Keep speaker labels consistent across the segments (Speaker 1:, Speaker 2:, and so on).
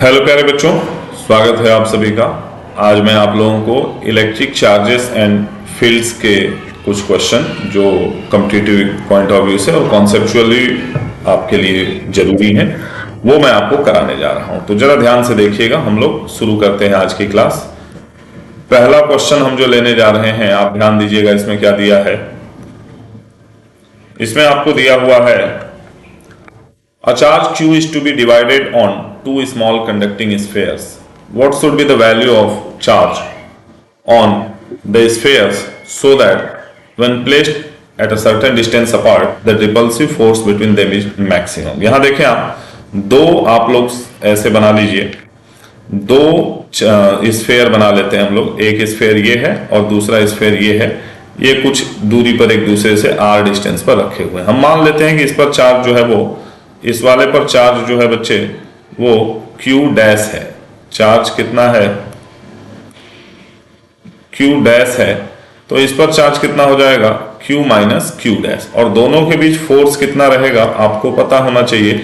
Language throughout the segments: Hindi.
Speaker 1: हेलो प्यारे बच्चों, स्वागत है आप सभी का। आज मैं आप लोगों को इलेक्ट्रिक चार्जेस एंड फील्ड्स के कुछ क्वेश्चन जो कॉम्पिटिटिव पॉइंट ऑफ व्यू से और कॉन्सेप्चुअली आपके लिए जरूरी हैं वो मैं आपको कराने जा रहा हूं। तो जरा ध्यान से देखिएगा, हम लोग शुरू करते हैं आज की क्लास। पहला क्वेश्चन हम जो लेने जा रहे हैं, आप ध्यान दीजिएगा इसमें क्या दिया है। इसमें आपको दिया हुआ है a charge q is to be divided on two small conducting spheres. What should be the value of charge on the spheres so that when placed at a certain distance apart, the repulsive force between them is maximum? यहां देखें आप लोग ऐसे बना लीजिए, दो स्फेयर बना लेते हैं हम लोग। एक स्फेयर ये है और दूसरा स्फेयर ये है। ये कुछ दूरी पर एक दूसरे से r डिस्टेंस पर रखे हुए हैं। हम मान लेते हैं कि इस पर चार्ज जो है वो, इस वाले पर चार्ज जो है बच्चे वो Q डैश है। चार्ज कितना है? Q डैश है। तो इस पर चार्ज कितना हो जाएगा? Q minus Q dash. और दोनों के बीच फोर्स कितना रहेगा आपको पता होना चाहिए,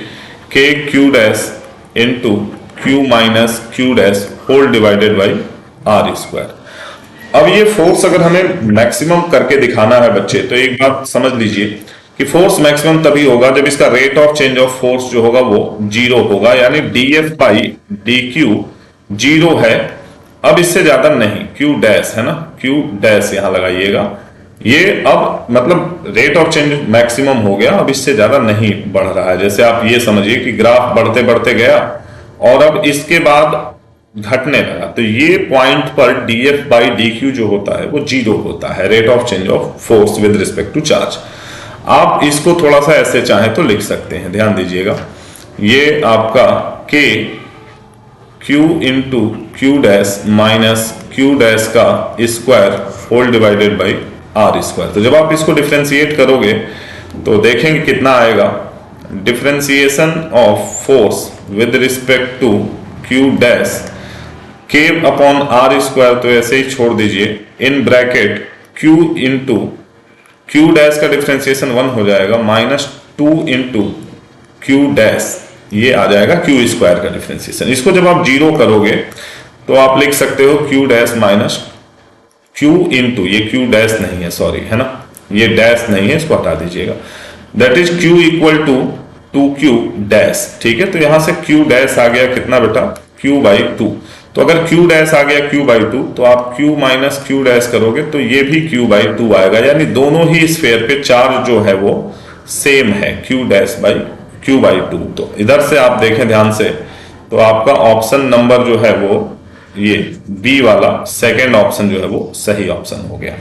Speaker 1: K Q dash into Q minus Q dash whole divided by R square. अब ये फोर्स अगर हमें मैक्सिमम करके दिखाना है बच्चे, तो एक बात समझ लीजिए कि फोर्स मैक्सिमम तभी होगा जब इसका rate of change of force जो होगा वो जीरो होगा, यानी dF बाई dQ जीरो है। अब इससे ज्यादा नहीं, Q डैश है ना, Q डैश यहां लगाइएगा। ये अब मतलब रेट ऑफ चेंज मैक्सिमम हो गया, अब इससे ज्यादा नहीं बढ़ रहा है। जैसे आप ये समझिए कि ग्राफ बढ़ते बढ़ते गया और अब इसके बाद घटने लगा, तो ये पॉइंट पर dF बाई dQ जो होता है वो जीरो होता है, rate of change of force with respect to charge. आप इसको थोड़ा सा ऐसे चाहे तो लिख सकते हैं, ध्यान दीजिएगा। ये आपका K Q into Q dash minus Q dash का square whole divided by R square. तो जब आप इसको डिफ्रेंशिएट करोगे तो देखेंगे कितना आएगा। Differentiation of force with respect to Q dash K upon R square, तो ऐसे ही छोड़ दीजिए, in bracket Q into Q dash का डिफ्रेंशिएशन 1 हो जाएगा माइनस 2 इंटू Q डैश, ये आ जाएगा Q स्क्वायर का डिफ्रेंशिएशन। इसको जब आप जीरो करोगे तो आप लिख सकते हो Q dash minus Q into, ये Q डैश नहीं है, सॉरी, है ना, ये डैश नहीं है, इसको हटा दीजिएगा। That is Q equal to 2Q dash. ठीक है, तो यहां से Q डैश आ गया कितना बेटा? Q by 2। तो अगर Q डैश आ गया Q बाई 2, तो आप Q माइनस Q डैश करोगे तो ये भी Q बाई 2 आएगा, यानी दोनों ही स्फेयर पे चार्ज जो है वो सेम है, Q dash by Q by 2। तो इधर से आप देखें ध्यान से, तो आपका ऑप्शन नंबर जो है वो ये बी वाला सेकेंड ऑप्शन जो है वो सही ऑप्शन हो गया।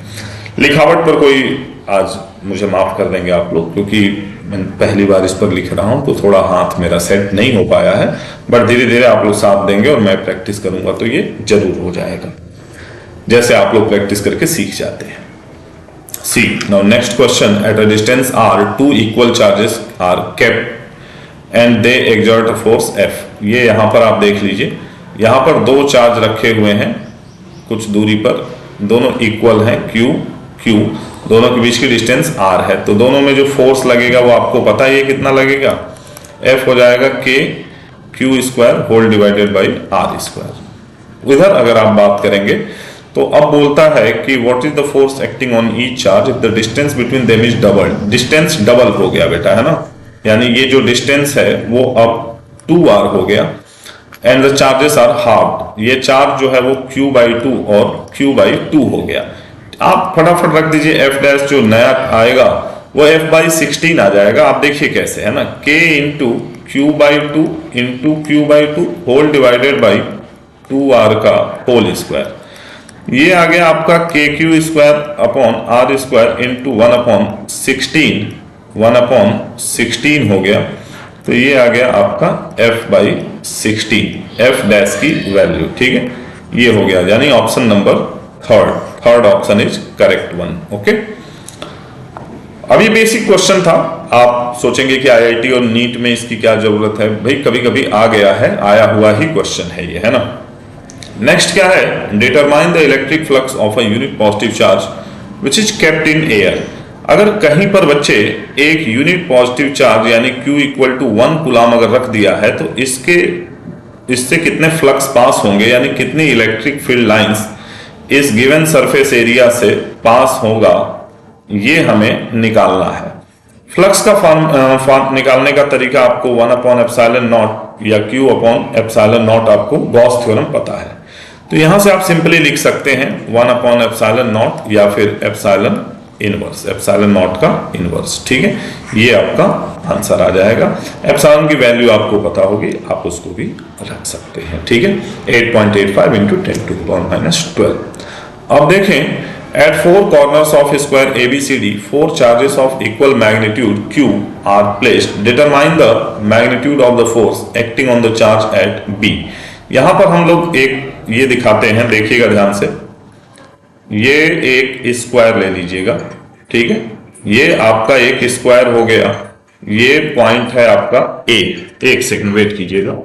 Speaker 1: लिखावट पर कोई आज मुझे माफ कर देंगे आप लोग, क्योंकि मैं पहली बार इस पर लिख रहा हूं तो थोड़ा हाथ मेरा सेट नहीं हो पाया है, बट धीरे धीरे आप लोग साथ देंगे और मैं प्रैक्टिस करूंगा तो ये जरूर हो जाएगा, जैसे आप लोग प्रैक्टिस करके सीख जाते हैं। See now next question, at a distance r two equal charges are kept and they exert a force F। ये यहां पर आप देख लीजिए, यहां पर दो चार्ज रखे हुए हैं कुछ दूरी पर, दोनों इक्वल हैं, Q, दोनों के बीच की डिस्टेंस r है। तो दोनों में जो फोर्स लगेगा वो आपको पता है, ये कितना लगेगा? F हो जाएगा K Q square whole divided by R square. इधर अगर आप बात करेंगे तो अब बोलता है कि what is the force acting on each charge if the distance between them is double. Distance double हो गया बेटा, है ना, यानी ये जो डिस्टेंस है वो अब 2r हो गया and the charges are half. ये चार्ज जो है वो Q बाई 2 और Q बाई 2 हो गया। आप फटाफट रख दीजिए, F डैश जो नया आएगा वो F बाई 16 आ जाएगा। आप देखिए कैसे, है ना, K into Q by 2 into Q by 2 whole divided by 2r का होल स्क्वायर। ये आ गया आपका K Q square upon R square into 1 upon 16 हो गया। तो ये आ गया आपका F बाई 16, F डैश की वैल्यू। ठीक है, ये हो गया, यानी option number third option is correct one. Okay, अब ये बेसिक क्वेश्चन था। आप सोचेंगे कि आईआईटी और नीट में इसकी क्या जरूरत है? भाई कभी कभी आ गया है, आया हुआ ही क्वेश्चन है ये, है ना। नेक्स्ट क्या है? Determine the electric flux of a unit positive charge which is kept in air. अगर कहीं पर बच्चे एक यूनिट पॉजिटिव चार्ज यानी Q इक्वल टू 1 कूलाम अगर रख दिया है तो इसके इससे कितने फ्लक्स पास होंगे, यानी कितनी इलेक्ट्रिक फील्ड लाइंस इस गिवन सरफेस एरिया से पास होगा, ये हमें निकालना है। फ्लक्स का फॉर्म निकालने का तरीका आपको 1/ε0 या Q/ε0 आपको गॉस थ्योरम पता है, तो यहां से आप सिंपली लिख सकते हैं 1/ε0 या फिर एप्सिलॉन इनवर्स, एप्सिलॉन0 का इनवर्स। ठीक है, ये आपका आंसर आ जाएगा। एप्सिलॉन की वैल्यू आपको पता होगी, आप उसको भी रख सकते हैं। ठीक है, 8.85 × 10⁻⁻12। अब देखें, at 4 corners of square ABCD, 4 charges of equal magnitude Q are placed. Determine the magnitude of the force acting on the charge at B. यहां पर हम लोग एक ये दिखाते हैं, देखिएगा ध्यान से, ये एक स्क्वायर ले लीजिएगा। ठीक है, ये आपका एक स्क्वायर हो गया, ये पॉइंट है आपका A। एक सेकंड वेट कीजिएगा।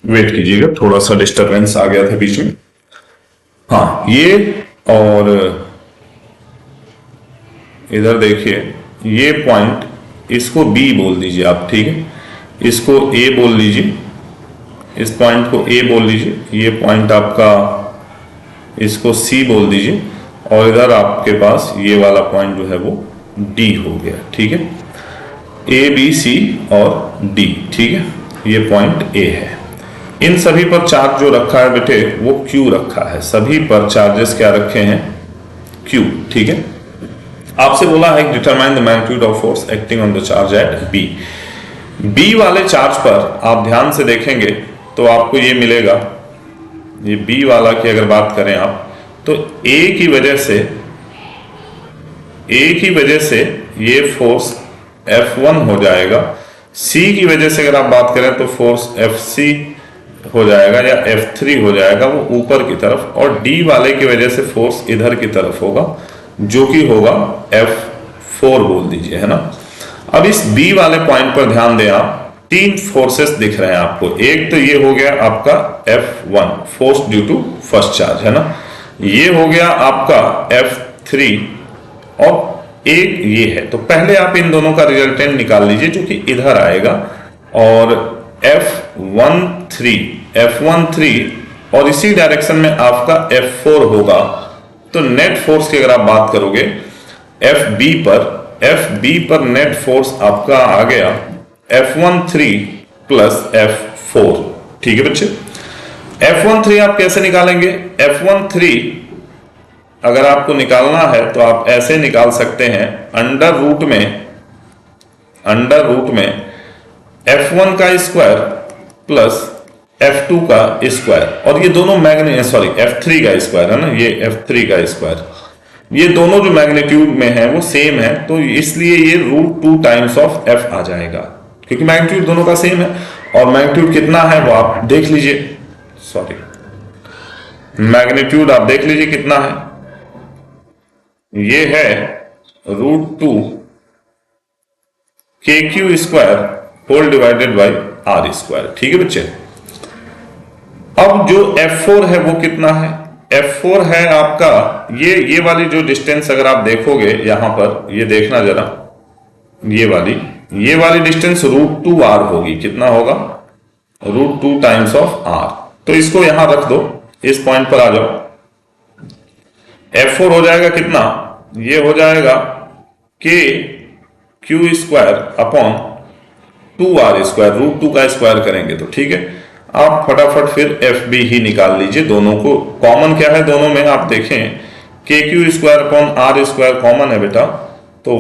Speaker 1: वेट कीजिएगा, थोड़ा सा डिस्टरबेंस आ गया था बीच में। हाँ, ये और इधर देखिए, ये पॉइंट, इसको B बोल दीजिए आप। ठीक है, इसको A बोल लीजिए, इस पॉइंट को A बोल लीजिए, ये पॉइंट आपका, इसको C बोल दीजिए, और इधर आपके पास ये वाला पॉइंट जो है वो D हो गया। ठीक है, A B C और D। ठीक है, ये पॉइंट A है। इन सभी पर चार्ज जो रखा है बेटे वो Q रखा है, सभी पर चार्जेस क्या रखे हैं, Q। ठीक है, आपसे बोला है determine the magnitude of force acting on the charge at B। B वाले चार्ज पर आप ध्यान से देखेंगे तो आपको ये मिलेगा, ये B वाला की अगर बात करें आप, तो A की वजह से ये फोर्स F1 हो जाएगा। C की वजह से अगर आप बात करें तो फोर्स FC हो जाएगा या F3 हो जाएगा, वो ऊपर की तरफ, और D वाले की वजह से फोर्स इधर की तरफ होगा, जो कि होगा F4 बोल दीजिए, है ना। अब इस B वाले पॉइंट पर ध्यान दें आप, तीन फोर्सेस दिख रहे हैं आपको। एक तो ये हो गया आपका F1, force due to first charge, है ना। ये हो गया आपका F3 और एक ये है। तो पहले आप इन दोनों का रिजल्टेंट निकाल लीजिए जो कि इधर आएगा, और F13 और इसी डायरेक्शन में आपका F4 होगा। तो नेट फोर्स की अगर आप बात करोगे FB पर नेट फोर्स आपका आ गया F13 प्लस F4। ठीक है बच्चे, F13 आप कैसे निकालेंगे? F13 अगर आपको निकालना है तो आप ऐसे निकाल सकते हैं, अंडर रूट में F1 का स्क्वायर प्लस F2 का स्क्वायर, और ये दोनों F3 का स्क्वायर है ना, ये F3 का स्क्वायर, ये दोनों जो मैग्नीट्यूड में है वो सेम है, तो इसलिए ये √2 टाइम्स ऑफ F आ जाएगा, क्योंकि मैग्नीट्यूड दोनों का सेम है। और मैग्नीट्यूड कितना है वो आप देख लीजिए, मैग्नीट्यूड आप देख लीजिए कितना है, ये है √2 KQ² whole divided by R²। ठीक है बच्चे, अब जो F4 है वो कितना है? F4 है आपका ये वाली जो डिस्टेंस अगर आप देखोगे यहां पर, ये देखना जरा, ये वाली डिस्टेंस √2R होगी। कितना होगा? √2 टाइम्स ऑफ R। तो इसको यहां रख दो, इस पॉइंट पर आ जाओ। F4 हो जाएगा कितना? ये हो जाएगा KQ² / 2R², √2 का स्क्वायर करेंगे तो। ठीक है, आप फटाफट फिर FB ही निकाल लीजिए। दोनों को कॉमन क्या है दोनों में, आप देखें KQ² / R² कॉमन है बेटा, तो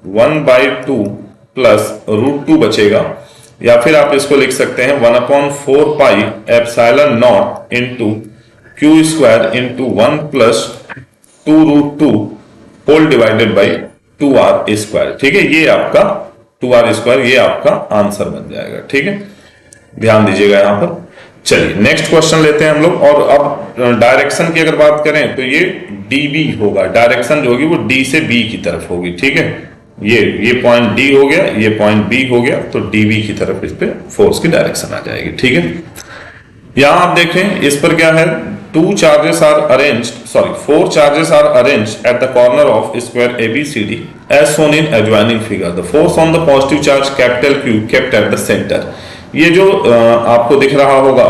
Speaker 1: 1/2 प्लस √2 बचेगा, या फिर आप इसको लिख सकते हैं 1/4 pi ε0 into Q² into 1 plus 2√2 whole divided by 2R²। ठीक है, ये आपका 2R², ये आपका आंसर बन जाएगा। ठीक है, ध्यान दीजिएगा यहां पर। चलिए नेक्स्ट क्वेश्चन लेते हैं हम लोग, और अब डायरेक्शन की अगर बात करें तो ये DB होगा, डायरेक्शन जो होगी वो D से B की तरफ होगी। ठीक है, ये पॉइंट डी हो गया, ये पॉइंट बी हो गया, तो डीबी की तरफ इस पे फोर्स की डायरेक्शन आ जाएगी। ठीक है, यहां आप देखें इस पर क्या है, 4 charges are arranged at the corner of square ABCD as shown in adjoining figure. The force on the positive charge capital Q kept at the center. ये जो आपको दिख रहा होगा,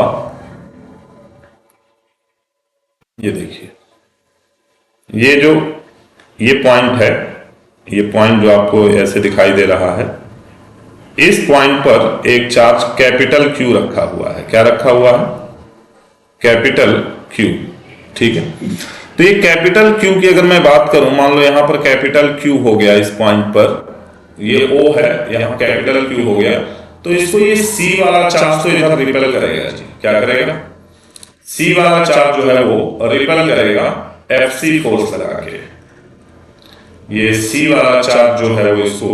Speaker 1: ये देखिए, ये पॉइंट है, ये पॉइंट जो आपको ऐसे दिखाई दे रहा है, इस पॉइंट पर एक चार्ज कैपिटल Q रखा हुआ है। क्या रखा हुआ है? Capital Q। ठीक है, तो ये कैपिटल Q की अगर मैं बात करूं, मान लो यहां पर कैपिटल Q हो गया, इस पॉइंट पर ये O है, यहां कैपिटल Q हो गया, तो इसको ये C वाला चार्ज तो इधर रिपेल करेगा जी। क्या करेगा? C वाला चार्ज जो है वो रिपेल करेगा FC फोर्स लगा के। ये C वाला चार्ज जो है वो इसको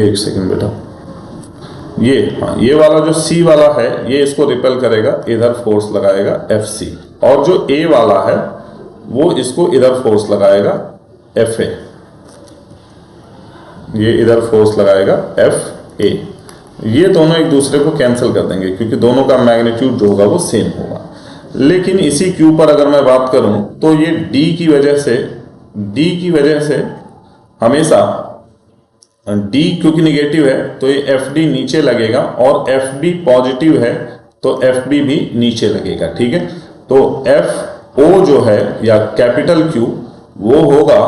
Speaker 1: एक सेकंड बेटा, ये वाला जो C वाला है, ये इसको रिपेल करेगा, इधर फोर्स लगाएगा FC, और जो A वाला है वो इसको इधर फोर्स लगाएगा FA, ये इधर फोर्स लगाएगा FA। ये दोनों एक दूसरे को कैंसिल कर देंगे क्योंकि दोनों का मैग्नीट्यूड जो होगा वो सेम होगा। लेकिन इसी Q पर अगर मैं बात करूं तो ये D की वजह से हमेशा D क्योंकि निगेटिव है तो ये FD नीचे लगेगा, और FB पॉजिटिव है तो FB भी नीचे लगेगा। ठीक है, तो FO जो है या कैपिटल Q वो होगा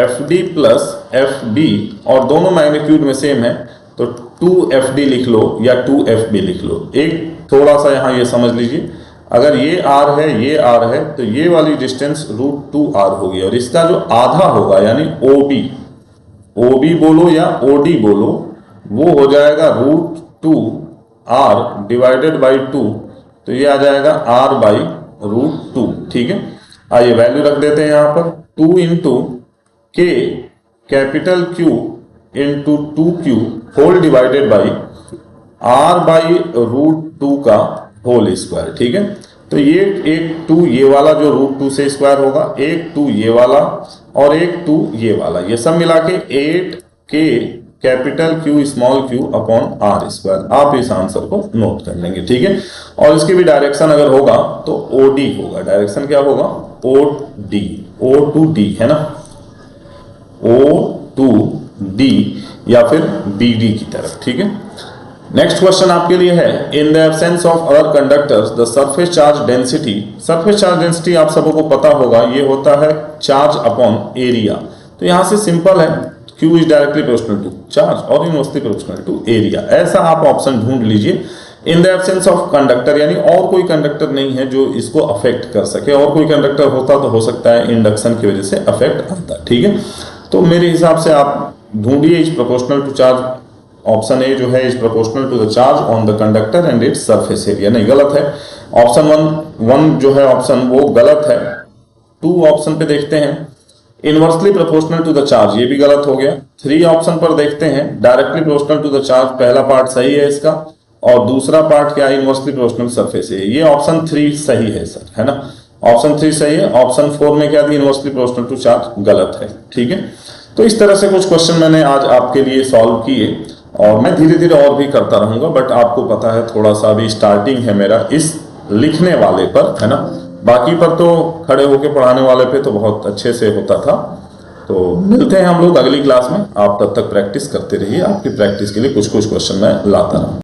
Speaker 1: FD प्लस FB, और दोनों मैग्नीट्यूड में सेम है तो 2FD लिख लो या 2FB लिख लो। एक थोड़ा सा यहाँ ये समझ लीजिए, अगर ये R है, ये R है, तो ये वाली डिस्टेंस √2R होगी, और इसका जो आधा होगा यानी OB बोलो या OD बोलो, वो हो जाएगा √2R डिवाइडेड बाई 2, तो ये आ जाएगा R बाई √2। ठीक है, आइए वैल्यू रख देते हैं यहाँ पर, 2 into K capital Q into 2Q whole divided by R by √2 का होल स्क्वायर। ठीक है, तो ये एक 2 ये वाला जो √2 से स्क्वायर होगा, एक 2 ये वाला और एक 2 ये वाला, ये सब मिला के 8K capital Q small q upon R square. आप इस आंसर को नोट कर लेंगे। ठीक है, और इसकी भी डायरेक्शन अगर होगा तो OD होगा। डायरेक्शन क्या होगा? O2D है ना, O2D या फिर BD की तरफ। ठीक है, नेक्स्ट क्वेश्चन आपके लिए है, इन the absence of other conductors the surface charge density. Surface charge density आप सबको पता होगा, ये होता है चार्ज अपॉन एरिया। तो यहां से सिंपल है, Q is directly proportional to charge और इनवर्सली प्रोपोर्शनल टू एरिया। ऐसा आप ऑप्शन ढूंढ लीजिए। In the absence of conductor यानी और कोई कंडक्टर नहीं है जो इसको अफेक्ट कर सके, और कोई कंडक्टर होता तो हो सकता है इंडक्शन की वजह से अफेक्ट आता। ठीक है, तो मेरे हिसाब से आप ढूंढिए is proportional to charge. Option A जो है is proportional to the charge on the conductor and its surface area. नहीं, गलत है। ऑप्शन वन जो है ऑप्शन वो गलत है। 2 ऑप्शन पे देखते हैं, inversely proportional to the charge, ये भी गलत हो गया। 3 ऑप्शन पर देखते हैं, directly proportional to the charge, पहला पार्ट सही है इसका, और दूसरा पार्ट क्या है, इनवर्सली प्रोपोर्शनल सरफेस है। ये ऑप्शन 3 सही है सर, है ना, ऑप्शन 3 सही है। ऑप्शन 4 में क्या थी, इनवर्सली प्रोपोर्शनल टू चार्ज, गलत है। ठीक है, तो इस तरह से कुछ क्वेश्चन मैंने आज आपके लिए सॉल्व किए, और मैं धीरे धीरे और भी करता रहूंगा, बट आपको पता है थोड़ा सा अभी स्टार्टिंग है मेरा इस लिखने वाले पर, है ना। बाकी पर तो खड़े होके पढ़ाने वाले पे तो बहुत अच्छे से होता था। तो मिलते हैं हम लोग अगली क्लास में। आप तब तक प्रैक्टिस करते रहिए, आपकी प्रैक्टिस के लिए कुछ कुछ क्वेश्चन मैं लाता रहूँ।